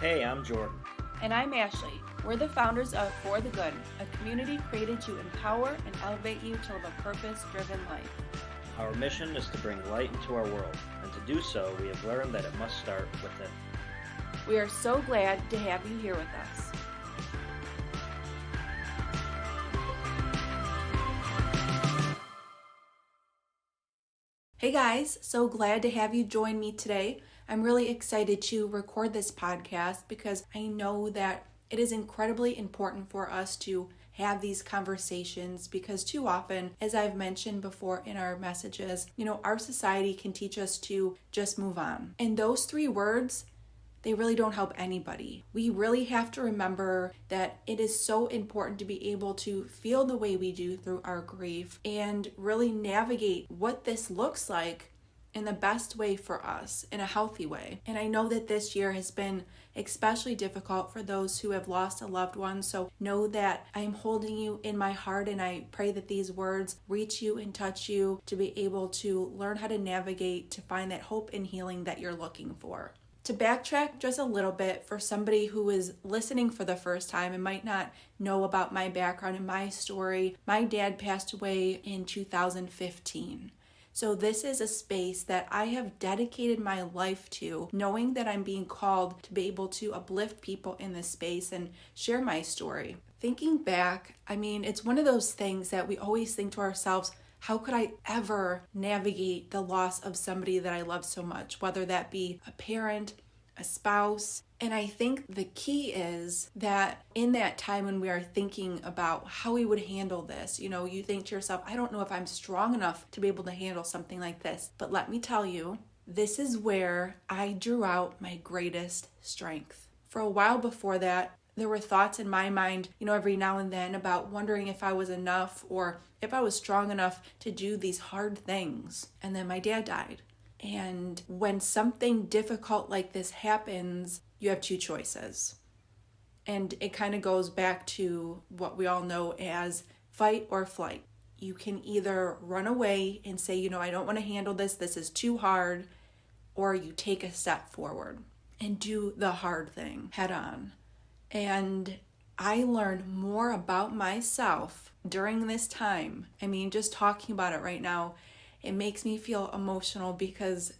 Hey, I'm Jordan. And I'm Ashley. We're the founders of For the Good, a community created to empower and elevate you to live a purpose-driven life. Our mission is to bring light into our world, and to do so, we have learned that it must start within. We are so glad to have you here with us. Hey guys, so glad to have you join me today. I'm really excited to record this podcast because I know that it is incredibly important for us to have these conversations because too often, as I've mentioned before in our messages, our society can teach us to just move on. And those three words, they really don't help anybody. We really have to remember that it is so important to be able to feel the way we do through our grief and really navigate what this looks like in the best way for us, in a healthy way. And I know that this year has been especially difficult for those who have lost a loved one. So know that I am holding you in my heart, and I pray that these words reach you and touch you to be able to learn how to navigate, to find that hope and healing that you're looking for. To backtrack just a little bit for somebody who is listening for the first time and might not know about my background and my story, my dad passed away in 2015. So this is a space that I have dedicated my life to, knowing that I'm being called to be able to uplift people in this space and share my story. Thinking back, it's one of those things that we always think to ourselves, how could I ever navigate the loss of somebody that I love so much, whether that be a parent, a spouse? And I think the key is that in that time when we are thinking about how we would handle this, you think to yourself, I don't know if I'm strong enough to be able to handle something like this. But let me tell you, this is where I drew out my greatest strength. For a while before that, there were thoughts in my mind, every now and then about wondering if I was enough or if I was strong enough to do these hard things. And then my dad died. And when something difficult like this happens, you have two choices. And it kind of goes back to what we all know as fight or flight. You can either run away and say, I don't want to handle this. This is too hard. Or you take a step forward and do the hard thing head on. And I learned more about myself during this time. Just talking about it right now, it makes me feel emotional because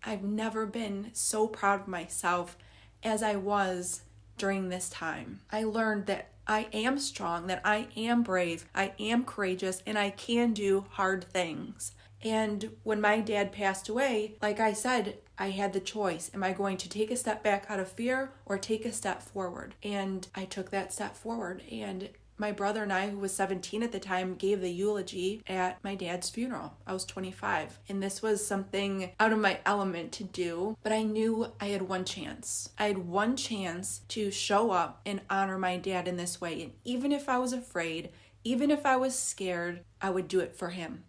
I've never been so proud of myself as I was during this time. I learned that I am strong, that I am brave, I am courageous, and I can do hard things. And when my dad passed away, like I said, I had the choice. Am I going to take a step back out of fear or take a step forward? And I took that step forward. And my brother and I, who was 17 at the time, gave the eulogy at my dad's funeral. I was 25. And this was something out of my element to do. But I knew I had one chance. I had one chance to show up and honor my dad in this way. And even if I was afraid, even if I was scared, I would do it for him.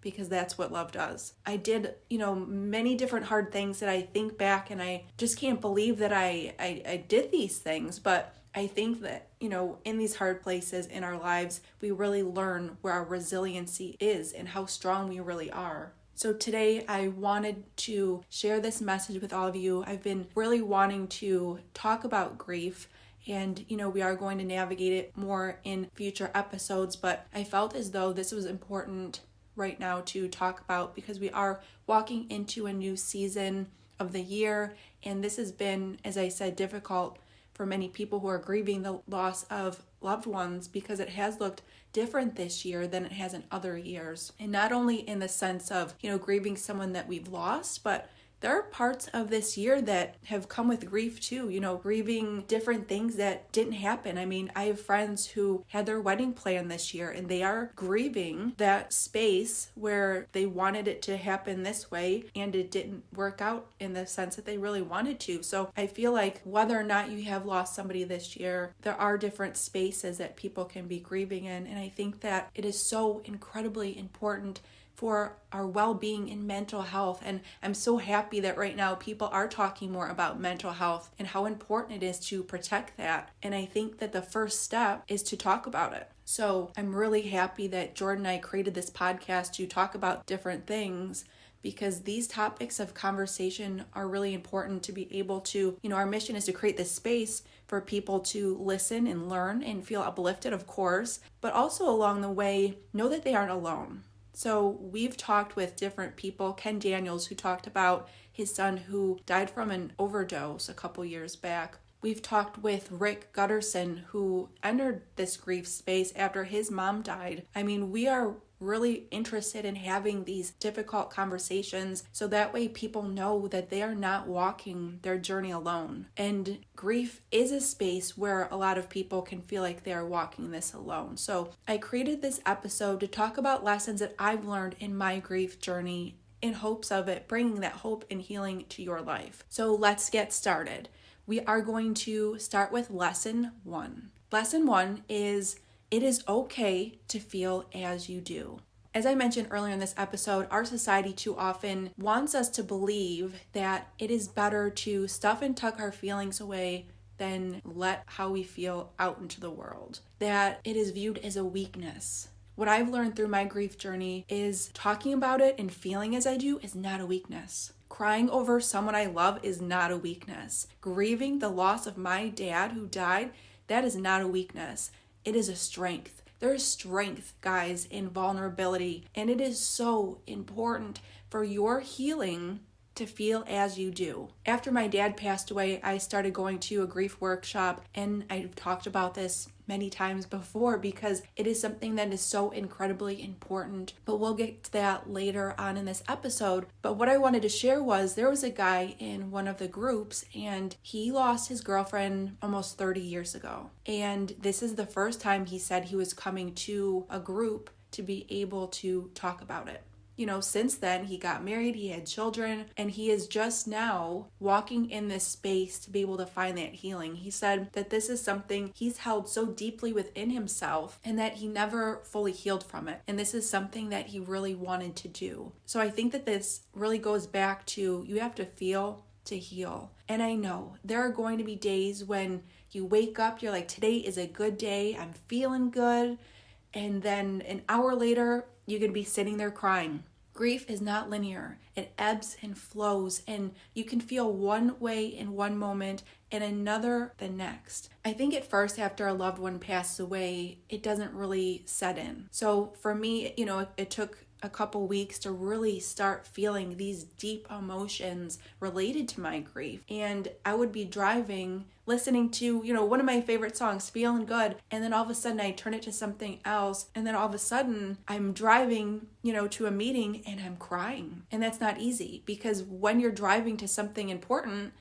Because that's what love does. I did, many different hard things that I think back and I just can't believe that I did these things. But I think that, in these hard places in our lives, we really learn where our resiliency is and how strong we really are. So today I wanted to share this message with all of you. I've been really wanting to talk about grief. And, we are going to navigate it more in future episodes. But I felt as though this was important right now to talk about because we are walking into a new season of the year, and this has been, as I said, difficult for many people who are grieving the loss of loved ones because it has looked different this year than it has in other years. And not only in the sense of, grieving someone that we've lost, but there are parts of this year that have come with grief too, grieving different things that didn't happen. I have friends who had their wedding planned this year and they are grieving that space where they wanted it to happen this way and it didn't work out in the sense that they really wanted to. So I feel like whether or not you have lost somebody this year, there are different spaces that people can be grieving in. And I think that it is so incredibly important for our well-being and mental health. And I'm so happy that right now people are talking more about mental health and how important it is to protect that. And I think that the first step is to talk about it. So I'm really happy that Jordan and I created this podcast to talk about different things because these topics of conversation are really important to be able to, our mission is to create this space for people to listen and learn and feel uplifted, of course, but also along the way, know that they aren't alone. So we've talked with different people. Ken Daniels, who talked about his son who died from an overdose a couple years back. We've talked with Rick Gutterson, who entered this grief space after his mom died. I mean, we are really interested in having these difficult conversations so that way people know that they are not walking their journey alone. And grief is a space where a lot of people can feel like they are walking this alone. So I created this episode to talk about lessons that I've learned in my grief journey in hopes of it bringing that hope and healing to your life. So let's get started. We are going to start with lesson 1. Lesson 1 is it is okay to feel as you do. As I mentioned earlier in this episode, our society too often wants us to believe that it is better to stuff and tuck our feelings away than let how we feel out into the world. That it is viewed as a weakness. What I've learned through my grief journey is talking about it and feeling as I do is not a weakness. Crying over someone I love is not a weakness. Grieving the loss of my dad who died, that is not a weakness. It is a strength. There is strength, guys, in vulnerability, and it is so important for your healing to feel as you do. After my dad passed away, I started going to a grief workshop, and I've talked about this many times before because it is something that is so incredibly important, but we'll get to that later on in this episode. But what I wanted to share was there was a guy in one of the groups and he lost his girlfriend almost 30 years ago. And this is the first time he said he was coming to a group to be able to talk about it. Since then, he got married, he had children, and he is just now walking in this space to be able to find that healing. He said that this is something he's held so deeply within himself and that he never fully healed from it. And this is something that he really wanted to do. So I think that this really goes back to you have to feel to heal. And I know there are going to be days when you wake up, you're like, today is a good day, I'm feeling good. And then an hour later, you could be sitting there crying. Grief is not linear. It ebbs and flows, and you can feel one way in one moment and another the next. I think at first, after a loved one passes away, it doesn't really set in. So for me, it took a couple weeks to really start feeling these deep emotions related to my grief. And I would be driving, listening to, one of my favorite songs, Feeling Good. And then all of a sudden I turn it to something else. And then all of a sudden I'm driving, to a meeting and I'm crying. And that's not easy because when you're driving to something important,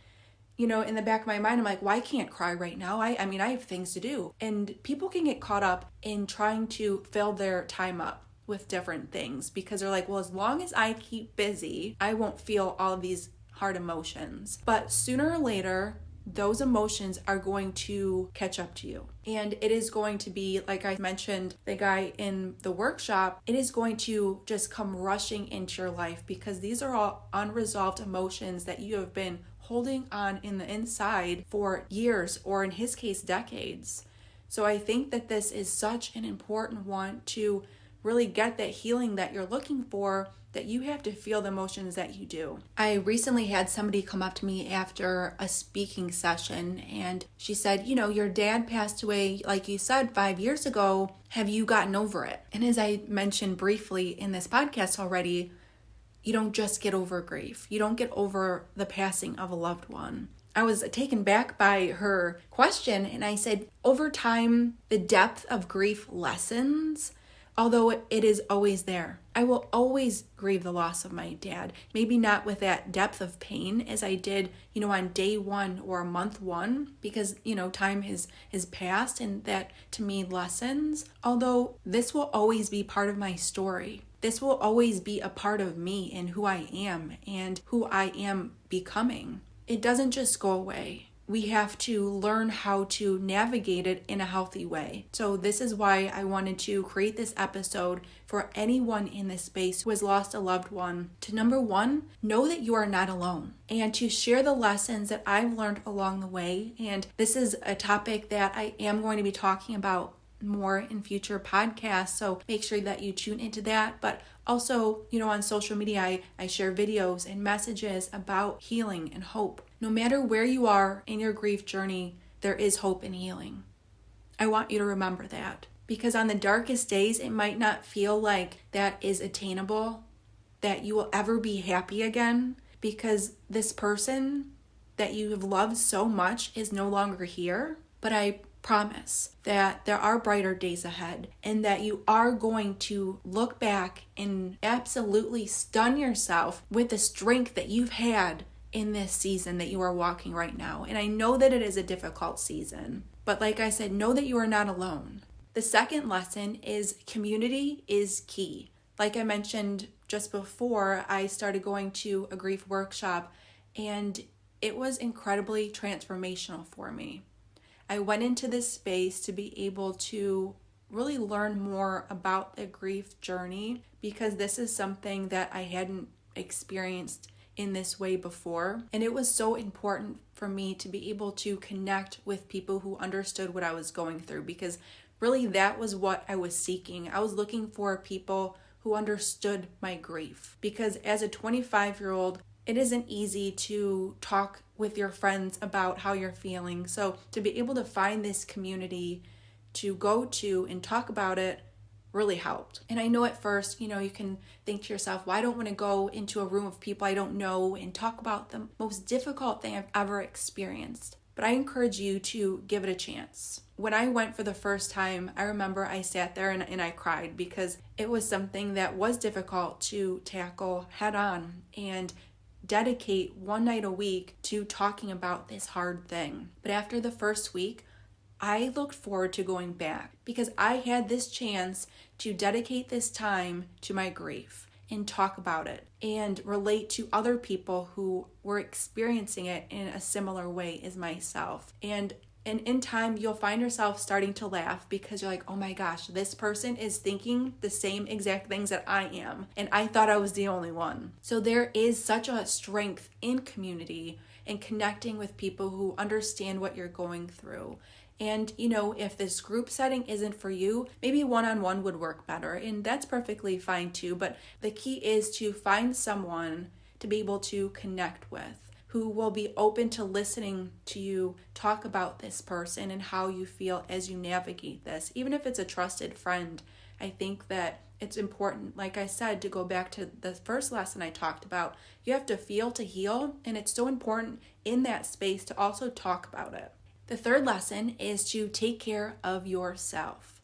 in the back of my mind, I'm like, well, I can't cry right now. I have things to do. And people can get caught up in trying to fill their time up with different things because they're like, well, as long as I keep busy, I won't feel all of these hard emotions. But sooner or later, those emotions are going to catch up to you. And it is going to be, like I mentioned, the guy in the workshop, it is going to just come rushing into your life because these are all unresolved emotions that you have been holding on in the inside for years, or in his case, decades. So I think that this is such an important one to really get that healing that you're looking for, that you have to feel the emotions that you do. I recently had somebody come up to me after a speaking session and she said, your dad passed away, like you said, 5 years ago. Have you gotten over it? And as I mentioned briefly in this podcast already, you don't just get over grief. You don't get over the passing of a loved one. I was taken back by her question and I said, over time, the depth of grief lessens, although it is always there. I will always grieve the loss of my dad. Maybe not with that depth of pain as I did, on day one or month one, because, time has passed and that to me lessens. Although this will always be part of my story. This will always be a part of me and who I am and who I am becoming. It doesn't just go away. We have to learn how to navigate it in a healthy way. So this is why I wanted to create this episode for anyone in this space who has lost a loved one to, number one, know that you are not alone and to share the lessons that I've learned along the way. And this is a topic that I am going to be talking about more in future podcasts, so make sure that you tune into that. But also, on social media, I share videos and messages about healing and hope. No matter where you are in your grief journey, there is hope and healing. I want you to remember that, because on the darkest days, it might not feel like that is attainable, that you will ever be happy again, because this person that you have loved so much is no longer here. But I promise that there are brighter days ahead, and that you are going to look back and absolutely stun yourself with the strength that you've had in this season that you are walking right now. And I know that it is a difficult season, but like I said, know that you are not alone. The second lesson is community is key. Like I mentioned just before, I started going to a grief workshop, and it was incredibly transformational for me. I went into this space to be able to really learn more about the grief journey, because this is something that I hadn't experienced in this way before. And it was so important for me to be able to connect with people who understood what I was going through, because really that was what I was seeking. I was looking for people who understood my grief, because as a 25-year-old, it isn't easy to talk with your friends about how you're feeling. So to be able to find this community to go to and talk about it really helped. And I know at first, you can think to yourself, well, I don't want to go into a room of people I don't know and talk about the most difficult thing I've ever experienced. But I encourage you to give it a chance. When I went for the first time, I remember I sat there and I cried, because it was something that was difficult to tackle head on and dedicate one night a week to talking about this hard thing. But after the first week, I looked forward to going back, because I had this chance to dedicate this time to my grief and talk about it and relate to other people who were experiencing it in a similar way as myself. And in time, you'll find yourself starting to laugh, because you're like, oh my gosh, this person is thinking the same exact things that I am, and I thought I was the only one. So there is such a strength in community and connecting with people who understand what you're going through. And, if this group setting isn't for you, maybe one-on-one would work better, and that's perfectly fine too. But the key is to find someone to be able to connect with, who will be open to listening to you talk about this person and how you feel as you navigate this. Even if it's a trusted friend, I think that it's important, like I said, to go back to the first lesson I talked about. You have to feel to heal, and it's so important in that space to also talk about it. The third lesson is to take care of yourself.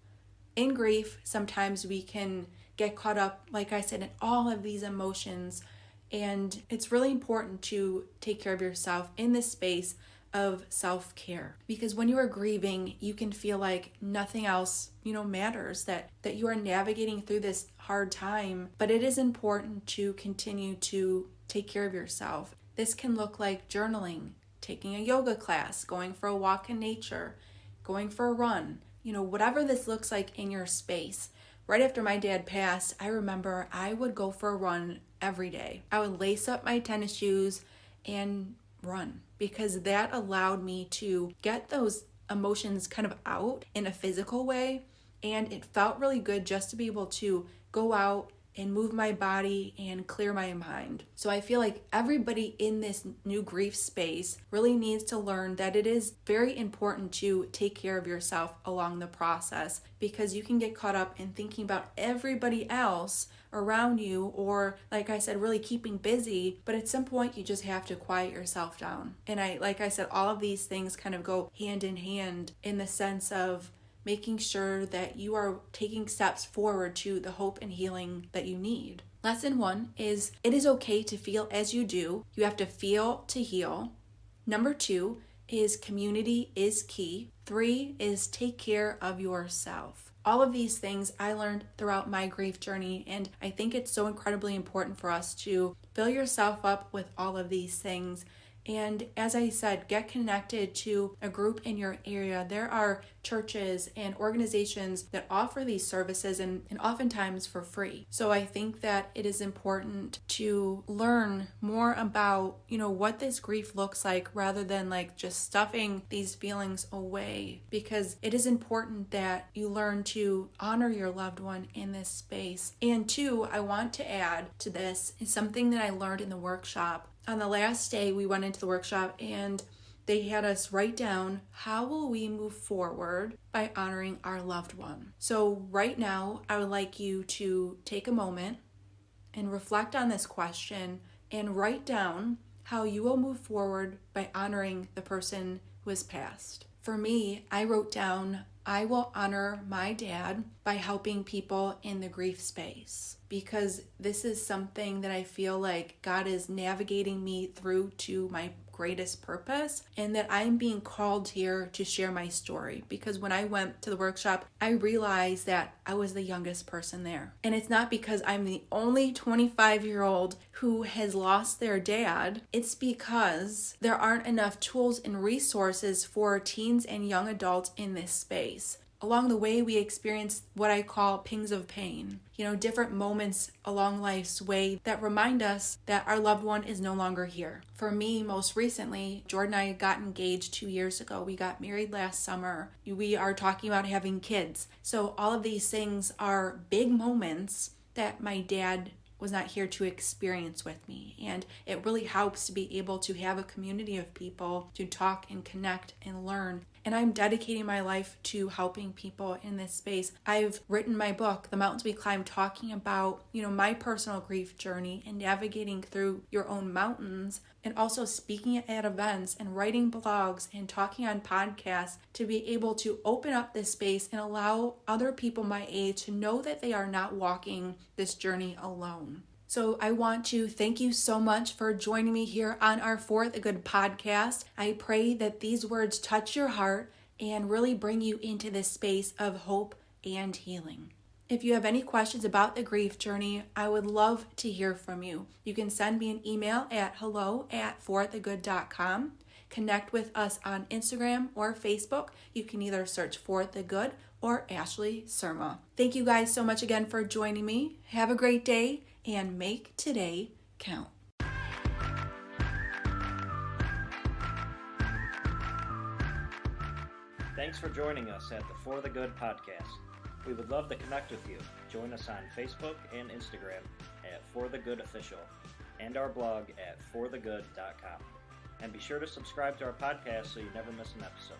In grief, sometimes we can get caught up, like I said, in all of these emotions, and it's really important to take care of yourself in this space of self-care, because when you are grieving, you can feel like nothing else, matters, that you are navigating through this hard time, but it is important to continue to take care of yourself. This can look like journaling, taking a yoga class, going for a walk in nature, going for a run, whatever this looks like in your space. Right after my dad passed, I remember I would go for a run every day. I would lace up my tennis shoes and run, because that allowed me to get those emotions kind of out in a physical way. And it felt really good just to be able to go out and move my body and clear my mind. So I feel like everybody in this new grief space really needs to learn that it is very important to take care of yourself along the process, because you can get caught up in thinking about everybody else around you, or like I said, really keeping busy, but at some point you just have to quiet yourself down. And like I said, all of these things kind of go hand in hand in the sense of making sure that you are taking steps forward to the hope and healing that you need. Lesson 1 is it is okay to feel as you do. You have to feel to heal. Number 2 is community is key. 3 is take care of yourself. All of these things I learned throughout my grief journey, and I think it's so incredibly important for us to fill yourself up with all of these things. And as I said, get connected to a group in your area. There are churches and organizations that offer these services and oftentimes for free. So I think that it is important to learn more about, what this grief looks like rather than like just stuffing these feelings away, because it is important that you learn to honor your loved one in this space. And two, I want to add to this is something that I learned in the workshop. On the last day, we went into the workshop and they had us write down, how will we move forward by honoring our loved one? So right now, I would like you to take a moment and reflect on this question and write down how you will move forward by honoring the person who has passed. For me, I wrote down, I will honor my dad by helping people in the grief space, because this is something that I feel like God is navigating me through to my greatest purpose, and that I'm being called here to share my story. Because when I went to the workshop, I realized that I was the youngest person there. And it's not because I'm the only 25-year-old who has lost their dad. It's because there aren't enough tools and resources for teens and young adults in this space. Along the way, we experience what I call pings of pain, different moments along life's way that remind us that our loved one is no longer here. For me, most recently, Jordan and I got engaged 2 years ago. We got married last summer. We are talking about having kids. So all of these things are big moments that my dad was not here to experience with me. And it really helps to be able to have a community of people to talk and connect and learn. And I'm dedicating my life to helping people in this space. I've written my book, The Mountains We Climb, talking about, my personal grief journey and navigating through your own mountains, and also speaking at events and writing blogs and talking on podcasts to be able to open up this space and allow other people my age to know that they are not walking this journey alone. So I want to thank you so much for joining me here on our For the Good podcast. I pray that these words touch your heart and really bring you into this space of hope and healing. If you have any questions about the grief journey, I would love to hear from you. You can send me an email at hello@forthegood.com. Connect with us on Instagram or Facebook. You can either search For the Good or Ashley Surma. Thank you guys so much again for joining me. Have a great day and make today count. Thanks for joining us at the For the Good podcast. We would love to connect with you. Join us on Facebook and Instagram at For the Good Official and our blog at forthegood.com. And be sure to subscribe to our podcast so you never miss an episode.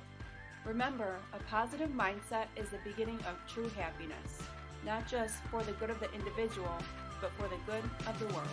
Remember, a positive mindset is the beginning of true happiness, not just for the good of the individual, but for the good of the world.